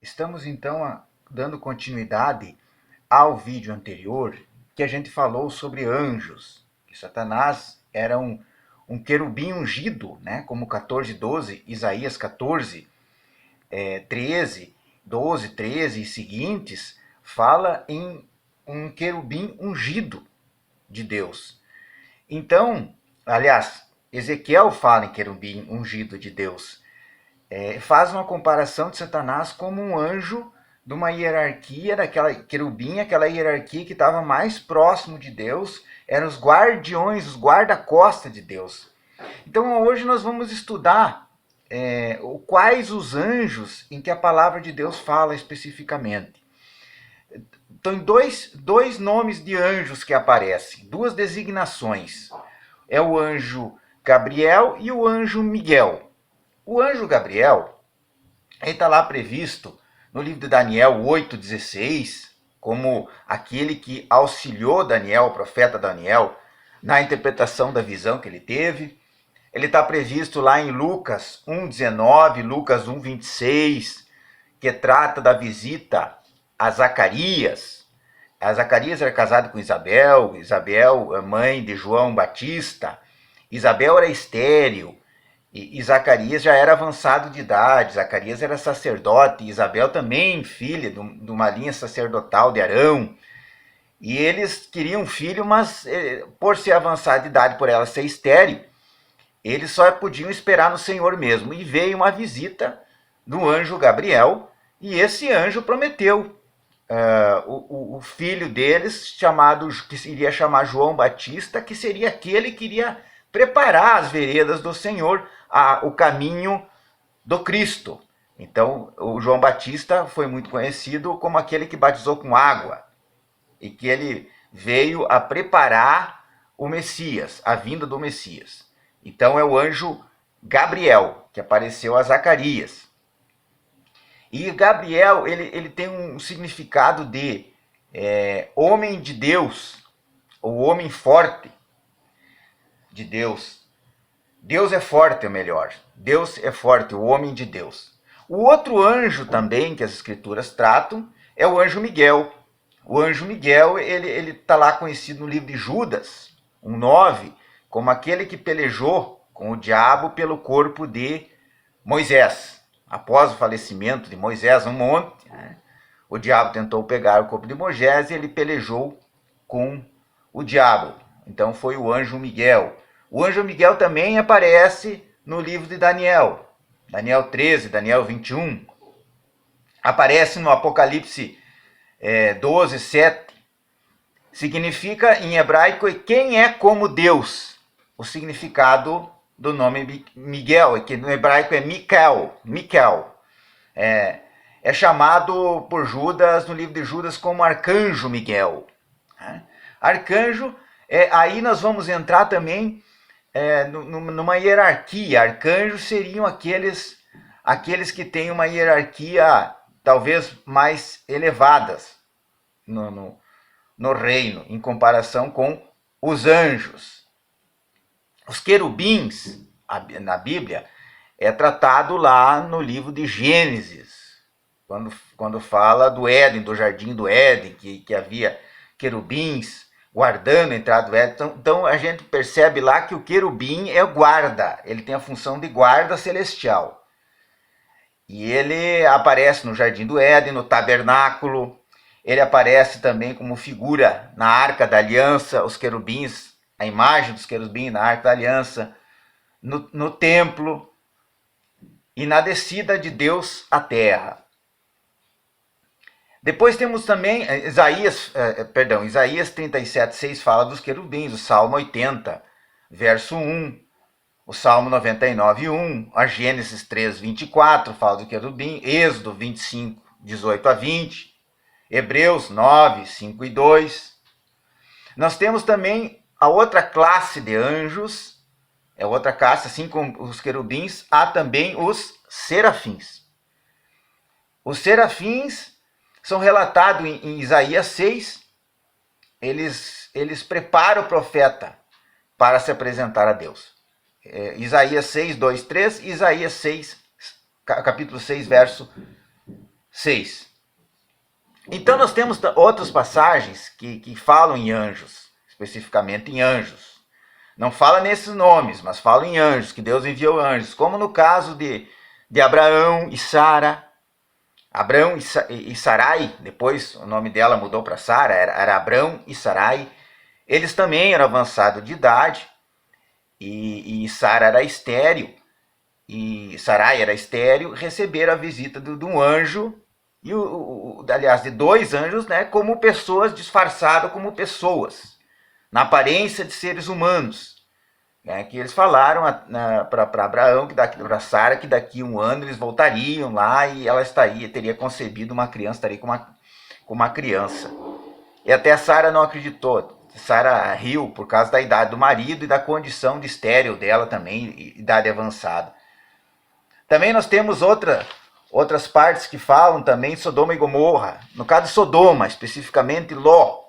Estamos então dando continuidade ao vídeo anterior que a gente falou sobre anjos, que Satanás era um querubim ungido, né? Como 14:12, Isaías 14, 13, 12, 13 e seguintes, fala em um querubim ungido de Deus. Então, aliás, Ezequiel fala em querubim ungido de Deus. Faz uma comparação de Satanás como um anjo de uma hierarquia, daquela querubim, aquela hierarquia que estava mais próximo de Deus, eram os guardiões, os guarda-costa de Deus. Então hoje nós vamos estudar quais os anjos em que a palavra de Deus fala especificamente. Então, dois nomes de anjos que aparecem, duas designações. É o anjo Gabriel e o anjo Miguel. O anjo Gabriel, ele está lá previsto no livro de Daniel 8,16, como aquele que auxiliou Daniel, o profeta Daniel, na interpretação da visão que ele teve. Ele está previsto lá em Lucas 1,19, Lucas 1,26, que trata da visita a Zacarias. A Zacarias era casado com Isabel, Isabel, mãe de João Batista. Isabel era estéril. E Zacarias já era avançado de idade, Zacarias era sacerdote, Isabel também filha de uma linha sacerdotal de Arão. E eles queriam um filho, mas por ser avançado de idade, por ela ser estéril, eles só podiam esperar no Senhor mesmo. E veio uma visita do anjo Gabriel, e esse anjo prometeu o filho deles, que iria chamar João Batista, que seria aquele que iria preparar as veredas do Senhor, o caminho do Cristo. Então, o João Batista foi muito conhecido como aquele que batizou com água, e que ele veio a preparar o Messias, a vinda do Messias. Então, é o anjo Gabriel, que apareceu a Zacarias. E Gabriel, ele tem um significado de homem de Deus, ou homem forte de Deus. Deus é forte, é melhor. Deus é forte, o homem de Deus. O outro anjo também que as escrituras tratam é o anjo Miguel. O anjo Miguel, ele está lá conhecido no livro de Judas, 1,9, como aquele que pelejou com o diabo pelo corpo de Moisés. Após o falecimento de Moisés no monte, né, o diabo tentou pegar o corpo de Moisés e ele pelejou com o diabo. Então foi o anjo Miguel. O anjo Miguel também aparece no livro de Daniel. Daniel 13, Daniel 21. Aparece no Apocalipse 12, 7. Significa em hebraico quem é como Deus. O significado do nome Miguel, que no hebraico é Miquel. É chamado por Judas, no livro de Judas, como arcanjo Miguel. Arcanjo, aí nós vamos entrar também numa hierarquia. Arcanjos seriam aqueles que têm uma hierarquia talvez mais elevadas no reino, em comparação com os anjos. Os querubins, na Bíblia, é tratado lá no livro de Gênesis, quando fala do Éden, do jardim do Éden, que havia querubins guardando a entrada do Éden. Então a gente percebe lá que o querubim é guarda, ele tem a função de guarda celestial. E ele aparece no jardim do Éden, no tabernáculo, ele aparece também como figura na Arca da Aliança, os querubins, a imagem dos querubins na Arca da Aliança, no templo e na descida de Deus à terra. Depois temos também Isaías 37,6 fala dos querubins, o Salmo 80, verso 1, o Salmo 99,1, a Gênesis 3,24 fala do querubim, Êxodo 25, 18 a 20, Hebreus 9, 5 e 2. Nós temos também a outra classe de anjos, outra classe, assim como os querubins, há também os serafins. Os serafins são relatados em Isaías 6, eles preparam o profeta para se apresentar a Deus. Isaías 6, 2, 3, Isaías 6, capítulo 6, verso 6. Então nós temos outras passagens que falam em anjos, especificamente em anjos. Não fala nesses nomes, mas fala em anjos, que Deus enviou anjos, como no caso de Abraão e Sara. Abrão e Sarai, depois o nome dela mudou para Sara, era Abrão e Sarai. Eles também eram avançados de idade, e Sara era estéril, e Sarai era estéril, receberam a visita de um anjo, aliás, de dois anjos, né, como pessoas disfarçadas como pessoas, na aparência de seres humanos. Né, que eles falaram para Abraão, para Sara, que daqui a um ano eles voltariam lá e ela teria concebido uma criança, estaria com uma criança. E até Sara não acreditou. Sara riu por causa da idade do marido e da condição de estéril dela também, idade avançada. Também nós temos outras partes que falam também de Sodoma e Gomorra. No caso de Sodoma, especificamente Ló.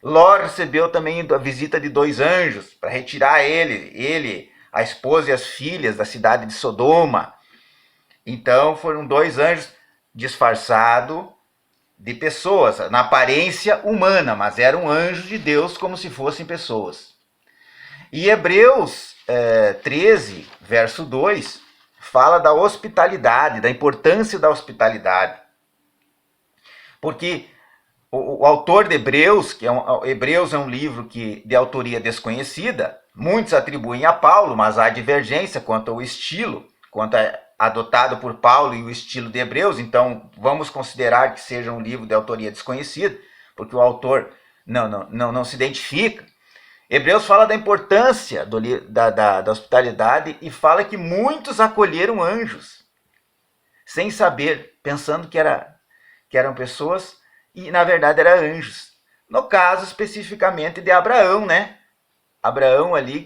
Ló recebeu também a visita de dois anjos para retirar ele, a esposa e as filhas da cidade de Sodoma. Então foram dois anjos disfarçados de pessoas, na aparência humana, mas eram anjos de Deus como se fossem pessoas. E Hebreus 13, verso 2, fala da hospitalidade, da importância da hospitalidade. Porque o autor de Hebreus, Hebreus é um livro de autoria desconhecida, muitos atribuem a Paulo, mas há divergência quanto ao estilo, quanto adotado por Paulo e o estilo de Hebreus, então vamos considerar que seja um livro de autoria desconhecida, porque o autor não se identifica. Hebreus fala da importância da hospitalidade e fala que muitos acolheram anjos, sem saber, pensando que eram pessoas, e na verdade eram anjos. No caso especificamente de Abraão, né? Abraão ali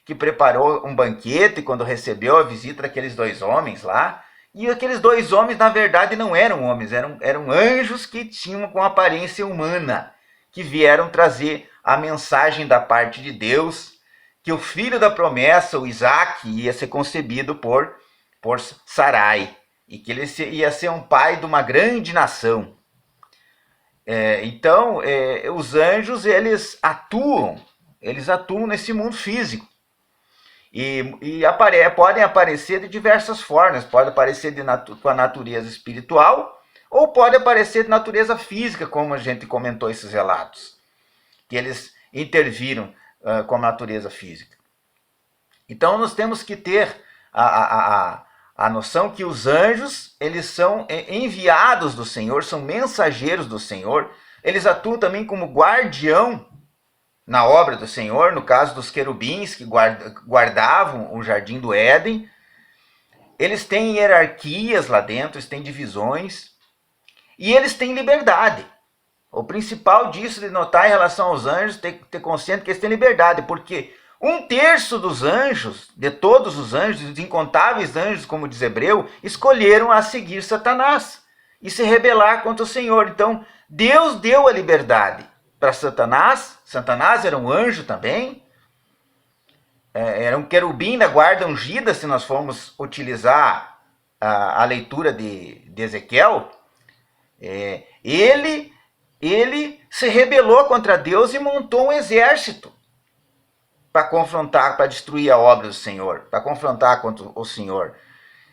que preparou um banquete quando recebeu a visita daqueles dois homens lá. E aqueles dois homens, na verdade, não eram homens, eram anjos que tinham com aparência humana, que vieram trazer a mensagem da parte de Deus, que o filho da promessa, o Isaac, ia ser concebido por Sarai, e que ele ia ser um pai de uma grande nação. Então, os anjos, eles atuam nesse mundo físico. E podem aparecer de diversas formas. Pode aparecer com a natureza espiritual, ou pode aparecer de natureza física, como a gente comentou esses relatos, que eles interviram com a natureza física. Então nós temos que ter a noção que os anjos, eles são enviados do Senhor, são mensageiros do Senhor. Eles atuam também como guardião na obra do Senhor, no caso dos querubins que guardavam o jardim do Éden. Eles têm hierarquias lá dentro, eles têm divisões, e eles têm liberdade. O principal disso de notar em relação aos anjos, ter consciente que eles têm liberdade, porque 1/3 dos anjos, de todos os anjos, os incontáveis anjos, como diz Hebreu, escolheram a seguir Satanás e se rebelar contra o Senhor. Então, Deus deu a liberdade para Satanás. Satanás era um anjo também, era um querubim da guarda ungida, se nós formos utilizar a leitura de Ezequiel. Ele se rebelou contra Deus e montou um exército para confrontar, para destruir a obra do Senhor, para confrontar contra o Senhor.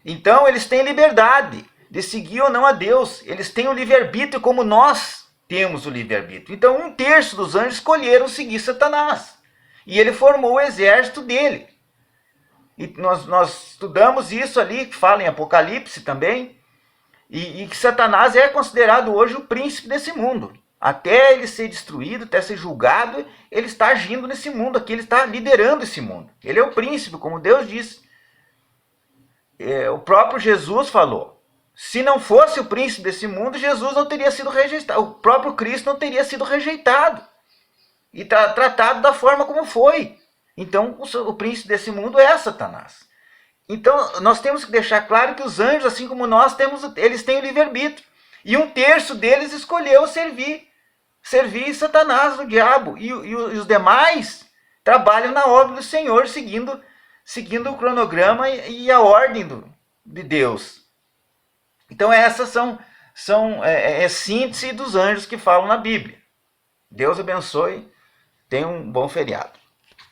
Então eles têm liberdade de seguir ou não a Deus. Eles têm o livre-arbítrio como nós temos o livre-arbítrio. Então 1/3 dos anjos escolheram seguir Satanás. E ele formou o exército dele. E nós estudamos isso ali, que fala em Apocalipse também, e que Satanás é considerado hoje o príncipe desse mundo. Até ele ser destruído, até ser julgado, ele está agindo nesse mundo aqui, ele está liderando esse mundo. Ele é o príncipe, como Deus disse. O próprio Jesus falou, se não fosse o príncipe desse mundo, Jesus não teria sido rejeitado, o próprio Cristo não teria sido rejeitado e tratado da forma como foi. Então, o príncipe desse mundo é Satanás. Então, nós temos que deixar claro que os anjos, assim como nós, eles têm o livre-arbítrio. E 1/3 deles escolheu servir Satanás, o diabo. E os demais trabalham na obra do Senhor, seguindo o cronograma e a ordem de Deus. Então essas é síntese dos anjos que falam na Bíblia. Deus abençoe, tenha um bom feriado.